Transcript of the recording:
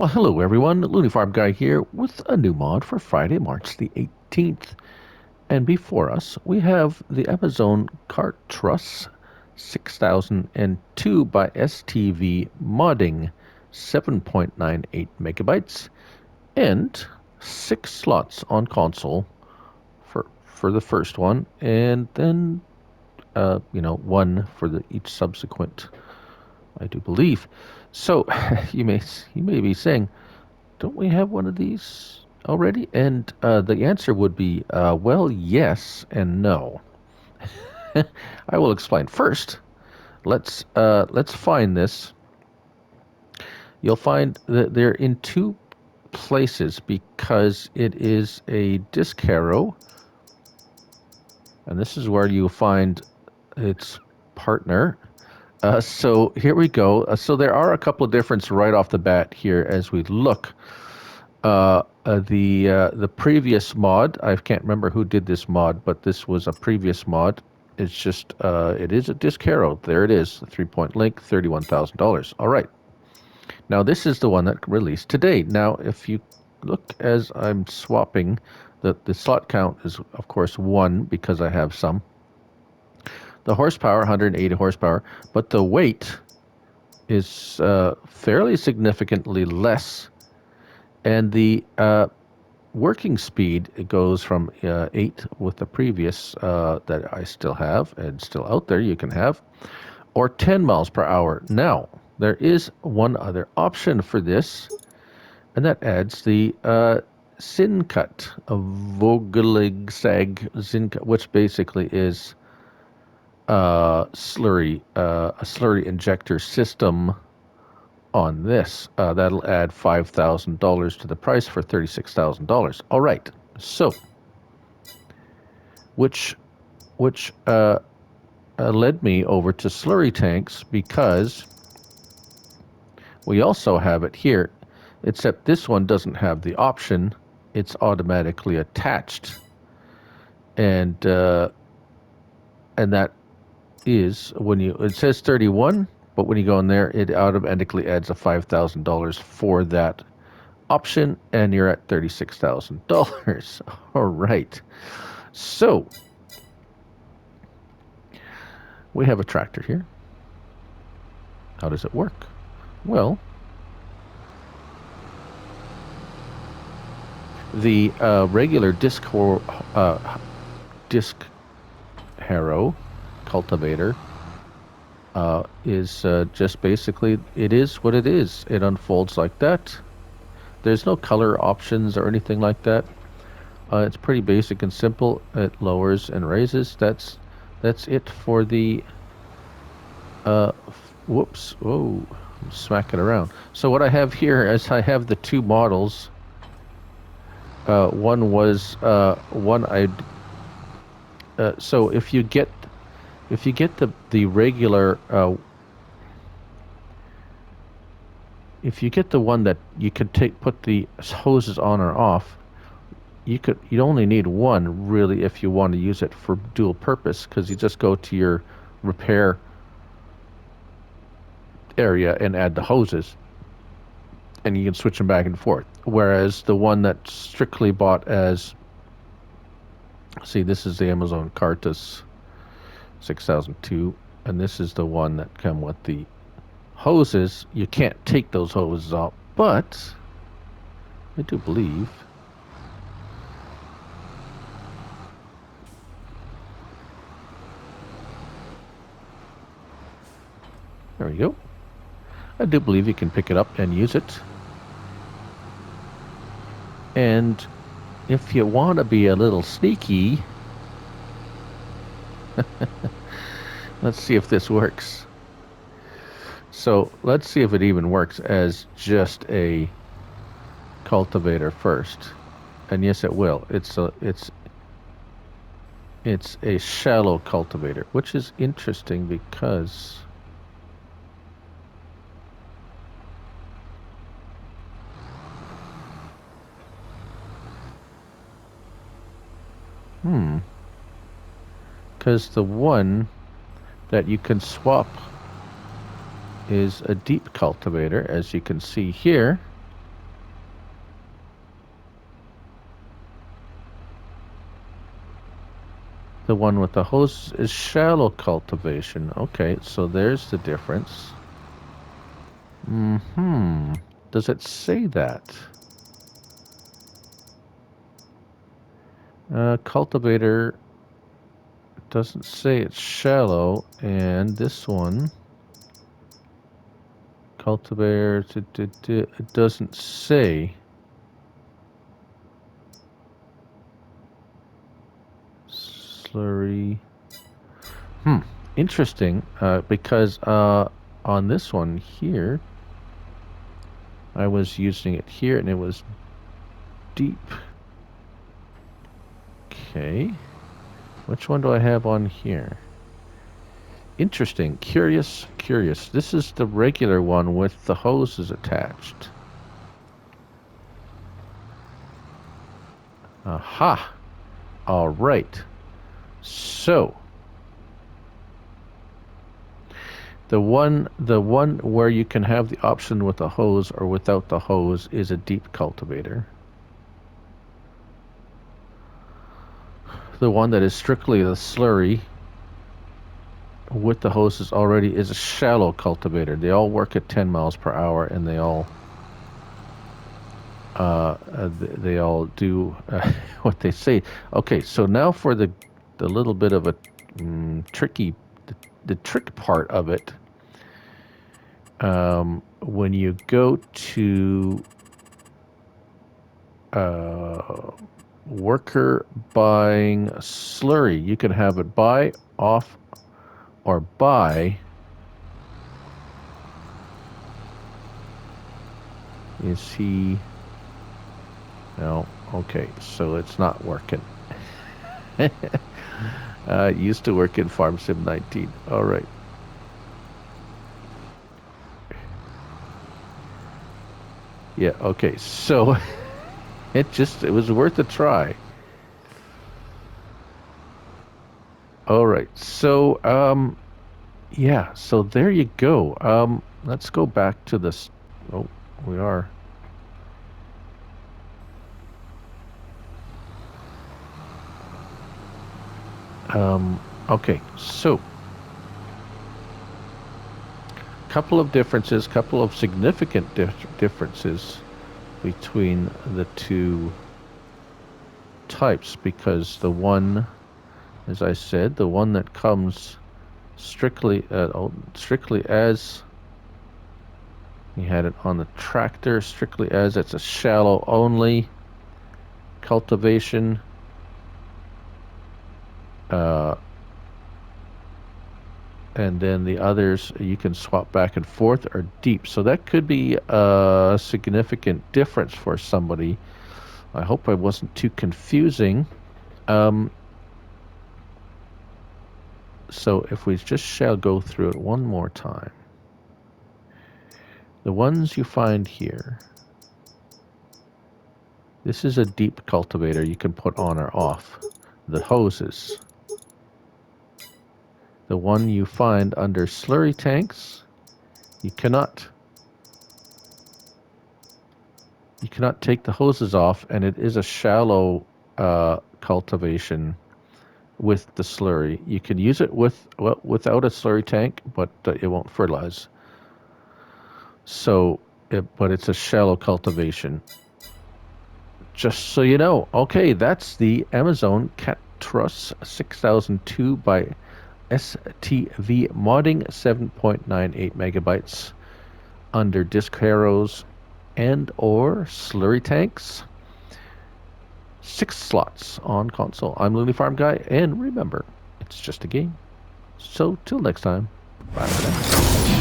Well, hello everyone, Looney Farm Guy here with a new mod for Friday, March the 18th. And before us, we have the Amazon Catros 6002 by STv-Modding, 7.98 megabytes, and 6 slots on console for the first one, and then, one for each subsequent, I do believe. So you may be saying, don't we have one of these already? And the answer would be, well, yes and no. I will explain. First, let's find this. You'll find that they're in two places because it is a disk harrow, and this is where you find its partner. So here we go. So there are a couple of differences right off the bat here as we look. The previous mod, I can't remember who did this mod, but this was a previous mod. It's just it is a disk harrow. There it is, 3-point link, $31,000. All right. Now this is the one that released today. Now if you look as I'm swapping, the slot count is of course 1 because I have some. The horsepower, 180 horsepower, but the weight is fairly significantly less. And the working speed, it goes from 8 with the previous that I still have and still out there you can have, or 10 miles per hour. Now, there is one other option for this, and that adds the Syncut, a Vogelig-Sag Syncut, which basically is a slurry injector system on this. That'll add $5,000 to the price for $36,000. All right. So, which led me over to Slurry Tanks because we also have it here, except this one doesn't have the option. It's automatically attached, and that is when it says 31. But when you go in there, it automatically adds a $5,000 for that option, and you're at $36,000. All right. So, we have a tractor here. How does it work? Well, the regular disc harrow cultivator is just basically, it is what it is. It unfolds like that. There's no color options or anything like that. It's pretty basic and simple. It lowers and raises. That's it for the whoops. Whoa, I'm smacking around. So what I have here is I have the two models. One was one I'd so if you get the regular, if you get the one that you could put the hoses on or off, you'd only need one really if you want to use it for dual purpose, because you just go to your repair area and add the hoses, and you can switch them back and forth. Whereas the one that's strictly bought as, see, this is the Amazon Catros 6002, and this is the one that come with the hoses. You can't take those hoses off, but I do believe there we go. I do believe you can pick it up and use it. And if you want to be a little sneaky, let's see if this works. So let's see if it even works as just a cultivator first. And yes, it will. It's a shallow cultivator, which is interesting because because the one that you can swap is a deep cultivator, as you can see here. The one with the hose is shallow cultivation. Okay, so there's the difference. Does it say that? Cultivator doesn't say it's shallow, and this one, Cultivator, it doesn't say. Slurry. Interesting, because on this one here, I was using it here, and it was deep. Okay. Which one do I have on here? Interesting. Curious. This is the regular one with the hoses attached. Aha. All right. So the one where you can have the option with the hose or without the hose is a deep cultivator. The one that is strictly the slurry with the hoses already is a shallow cultivator. They all work at 10 miles per hour, and they all do what they say. Okay, so now for the little bit of a tricky, the trick part of it. When you go to worker buying slurry, you can have it buy, off, or buy. Is he? No. Okay, so it's not working. Used to work in Farm Sim 19. All right. Yeah. Okay. So it was worth a try. All right. So yeah. So there you go. Let's go back to this. Oh, we are. Okay, so couple of differences, couple of significant differences between the two types, because the one, as I said, the one that comes strictly as we had it on the tractor, strictly as it's a shallow only cultivation. And then the others you can swap back and forth are deep. So that could be a significant difference for somebody. I hope I wasn't too confusing. So if we just shall go through it one more time. The ones you find here. This is a deep cultivator you can put on or off. The hoses. The one you find under slurry tanks, you cannot take the hoses off, and it is a shallow cultivation with the slurry. You can use it without a slurry tank, but it won't fertilize. So, but it's a shallow cultivation. Just so you know. Okay, that's the Amazon Catros 6002 by STv-Modding, 7.98 megabytes under disk arrows and or slurry tanks. 6 slots on console. I'm Lily Farm Guy, and remember, it's just a game. So till next time, bye for now.